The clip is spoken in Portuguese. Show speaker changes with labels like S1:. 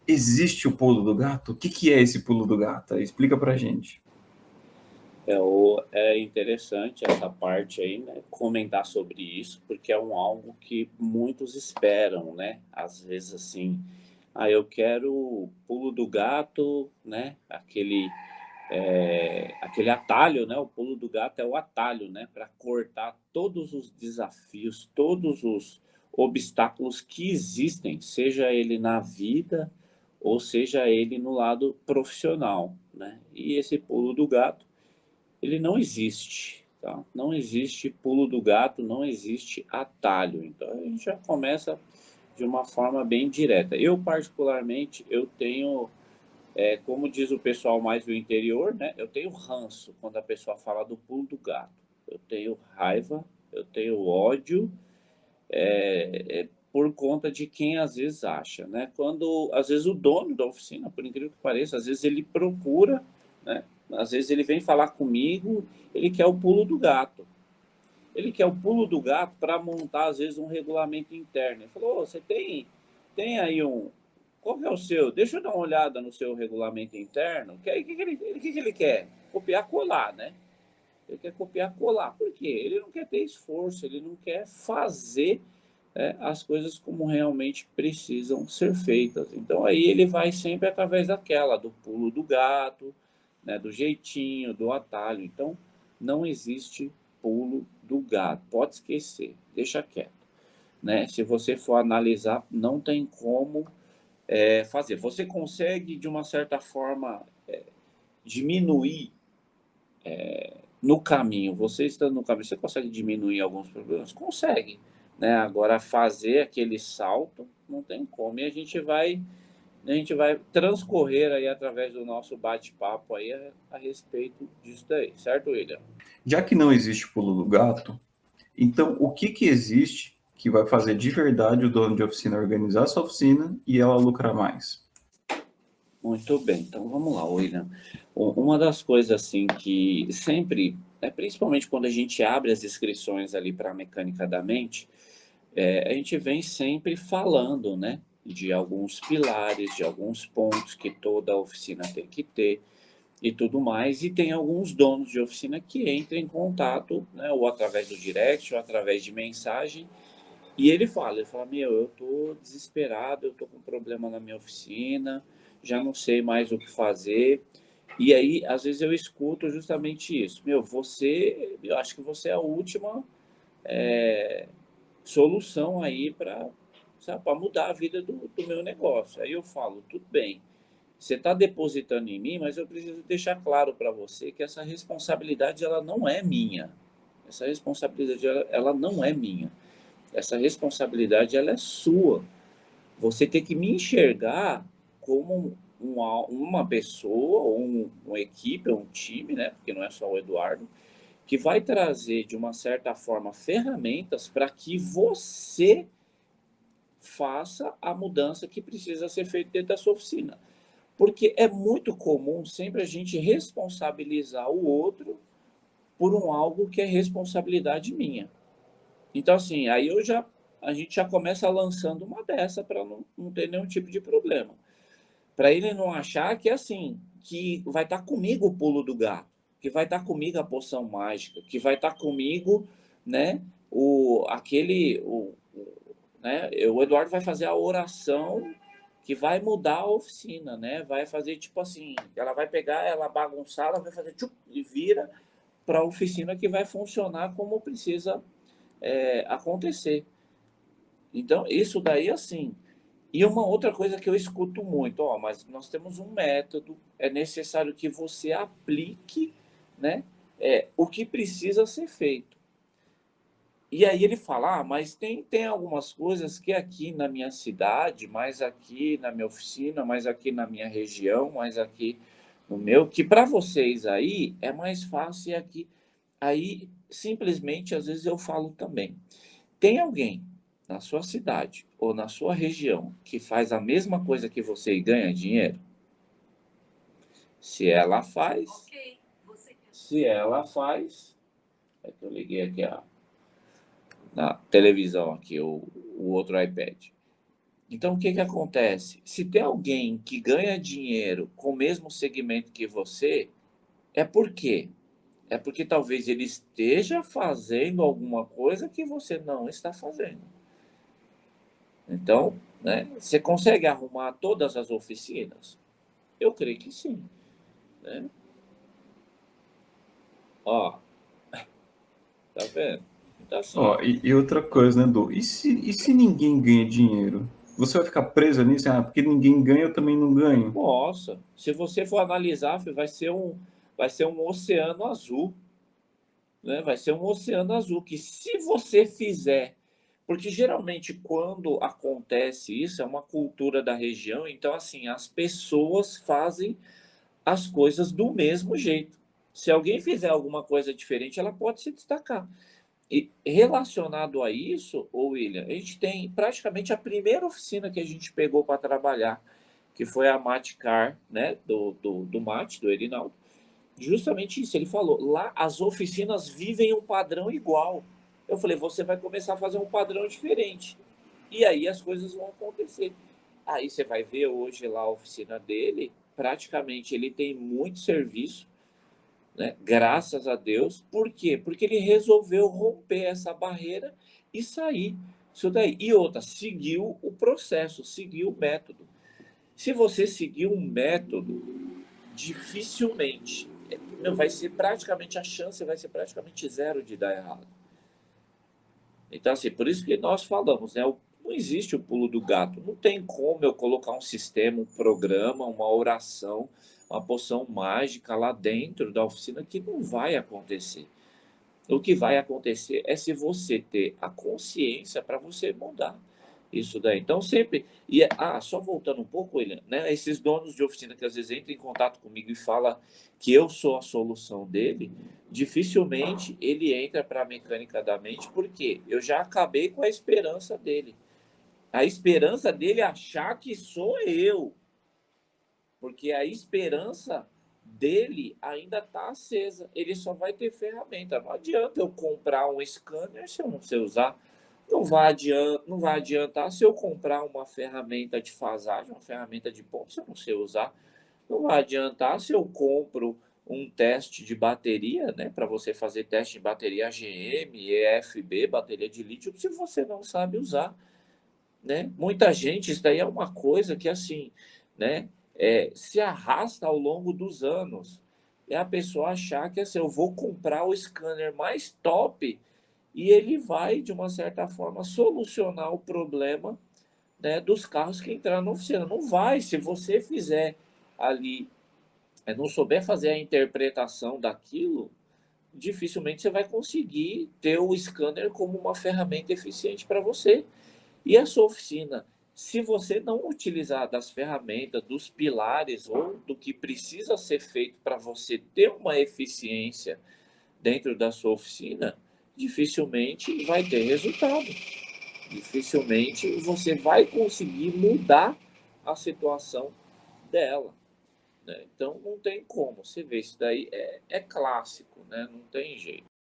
S1: Existe o pulo do gato? O que é esse pulo do gato? Explica pra gente.
S2: É interessante essa parte aí, né? Comentar sobre isso, porque é algo que muitos esperam, né? Às vezes assim, eu quero o pulo do gato, né? Aquele atalho, né? O pulo do gato é o atalho, né? Para cortar todos os desafios, todos os obstáculos que existem, seja ele na vida ou seja ele no lado profissional, né? E esse pulo do gato, ele não existe, tá? Não existe pulo do gato, não existe atalho. Então a gente já começa de uma forma bem direta. Eu particularmente, eu tenho como diz o pessoal mais do interior, né? Eu tenho ranço quando a pessoa fala do pulo do gato. Eu tenho raiva, eu tenho ódio, por conta de quem às vezes acha, né? Quando às vezes o dono da oficina, por incrível que pareça, às vezes ele procura, né? Às vezes ele vem falar comigo, ele quer o pulo do gato. Ele quer o pulo do gato para montar, às vezes, um regulamento interno. Ele falou: "Ô, você tem aí um. Qual que é o seu? Deixa eu dar uma olhada no seu regulamento interno. Que ele quer? Copiar, colar, né? Ele quer copiar, colar. Por quê? Ele não quer ter esforço, ele não quer fazer as coisas como realmente precisam ser feitas. Então, aí ele vai sempre através daquela, do pulo do gato, né, do jeitinho, do atalho. Então, não existe pulo do gato. Pode esquecer, deixa quieto. Né? Se você for analisar, não tem como fazer. Você consegue, de uma certa forma, diminuir no caminho. Você estando no caminho, você consegue diminuir alguns problemas? Consegue. Né? Agora, fazer aquele salto, não tem como. E a gente vai transcorrer aí através do nosso bate-papo aí a respeito disso daí, certo, William?
S1: Já que não existe pulo do gato, então o que existe que vai fazer de verdade o dono de oficina organizar sua oficina e ela lucrar mais?
S2: Muito bem, então vamos lá, William. Uma das coisas assim que sempre, principalmente quando a gente abre as inscrições ali para a mecânica da mente, a gente vem sempre falando, né, de alguns pilares, de alguns pontos que toda oficina tem que ter e tudo mais, e tem alguns donos de oficina que entram em contato, né, ou através do direct, ou através de mensagem, e ele fala, meu, eu tô desesperado, eu tô com problema na minha oficina, já não sei mais o que fazer. E aí, às vezes eu escuto justamente isso. Meu, eu acho que você é a última solução aí para mudar a vida do meu negócio. Aí eu falo, tudo bem, você está depositando em mim, mas eu preciso deixar claro para você que essa responsabilidade ela não é minha. Essa responsabilidade ela não é minha. Essa responsabilidade ela é sua. Você tem que me enxergar como uma pessoa, ou uma equipe, ou um time, né? Porque não é só o Eduardo, que vai trazer, de uma certa forma, ferramentas para que você faça a mudança que precisa ser feita dentro da sua oficina. Porque é muito comum sempre a gente responsabilizar o outro por algo que é responsabilidade minha. Então, assim, a gente já começa lançando uma dessa para não ter nenhum tipo de problema. Para ele não achar que, assim, que vai estar comigo o pulo do gato, que vai estar comigo a poção mágica, que vai estar comigo, né, né, o Eduardo vai fazer a oração que vai mudar a oficina, né? Vai fazer tipo assim, ela vai pegar, ela bagunçar, ela vai fazer tchup, e vira para a oficina que vai funcionar como precisa acontecer. Então, isso daí, assim. E uma outra coisa que eu escuto muito, mas nós temos um método, é necessário que você aplique, né, o que precisa ser feito. E aí ele fala, mas tem algumas coisas que aqui na minha cidade, mais aqui na minha oficina, mais aqui na minha região, mais aqui no meu, que para vocês aí é mais fácil e aqui. Aí, simplesmente, às vezes eu falo também. Tem alguém na sua cidade ou na sua região que faz a mesma coisa que você e ganha dinheiro? Se ela faz, se ela faz, é que eu liguei aqui na televisão aqui o outro iPad. Então, o que acontece? Se tem alguém que ganha dinheiro com o mesmo segmento que você, é por quê? É porque talvez ele esteja fazendo alguma coisa que você não está fazendo. Então, né, você consegue arrumar todas as oficinas? Eu creio que sim, né? Ó, tá vendo? Então, assim,
S1: Ó, e outra coisa, né, Du? E se ninguém ganha dinheiro? Você vai ficar preso nisso? Ah, porque ninguém ganha, eu também não ganho.
S2: nossa, se você for analisar, filho, vai ser um oceano azul, né? Vai ser um oceano azul que se você fizer, porque geralmente quando acontece isso é uma cultura da região, então assim, as pessoas fazem as coisas do mesmo jeito. Se alguém fizer alguma coisa diferente, ela pode se destacar. E relacionado a isso, ô William, a gente tem praticamente a primeira oficina que a gente pegou para trabalhar, que foi a Matcar, né, do Mate, do Erinaldo. Justamente isso, ele falou, lá as oficinas vivem um padrão igual. Eu falei, você vai começar a fazer um padrão diferente. E aí as coisas vão acontecer. Aí você vai ver hoje lá a oficina dele, praticamente ele tem muito serviço, né? Graças a Deus. Por quê? Porque ele resolveu romper essa barreira e sair isso daí. E outra, seguiu o processo, seguiu o método. Se você seguir um método, dificilmente vai ser praticamente a chance vai ser praticamente zero de dar errado. Então, assim, por isso que nós falamos, né? Não existe o pulo do gato. Não tem como eu colocar um sistema, um programa, uma oração, uma poção mágica lá dentro da oficina que não vai acontecer. O que vai acontecer é se você ter a consciência para você mudar isso daí. Então, sempre. Só voltando um pouco, William, né? Esses donos de oficina que às vezes entram em contato comigo e falam que eu sou a solução dele, dificilmente ele entra para a mecânica da mente, porque eu já acabei com a esperança dele. A esperança dele é achar que sou eu, porque a esperança dele ainda está acesa. Ele só vai ter ferramenta. Não adianta eu comprar um scanner se eu não sei usar. Não vai adiantar se eu comprar uma ferramenta de fasagem, uma ferramenta de ponto, se eu não sei usar. Não vai adiantar se eu compro um teste de bateria, né, para você fazer teste de bateria AGM, EFB, bateria de lítio, se você não sabe usar, né? Muita gente, isso daí é uma coisa que assim, né, se arrasta ao longo dos anos. É a pessoa achar que assim, eu vou comprar o scanner mais top e ele vai, de uma certa forma, solucionar o problema, né, dos carros que entraram na oficina. Não vai, se você fizer ali, não souber fazer a interpretação daquilo, dificilmente você vai conseguir ter o scanner como uma ferramenta eficiente para você. E a sua oficina, se você não utilizar das ferramentas, dos pilares ou do que precisa ser feito para você ter uma eficiência dentro da sua oficina, dificilmente vai ter resultado. Dificilmente você vai conseguir mudar a situação dela, né? Então não tem como. Você vê, isso daí é clássico, né? Não tem jeito.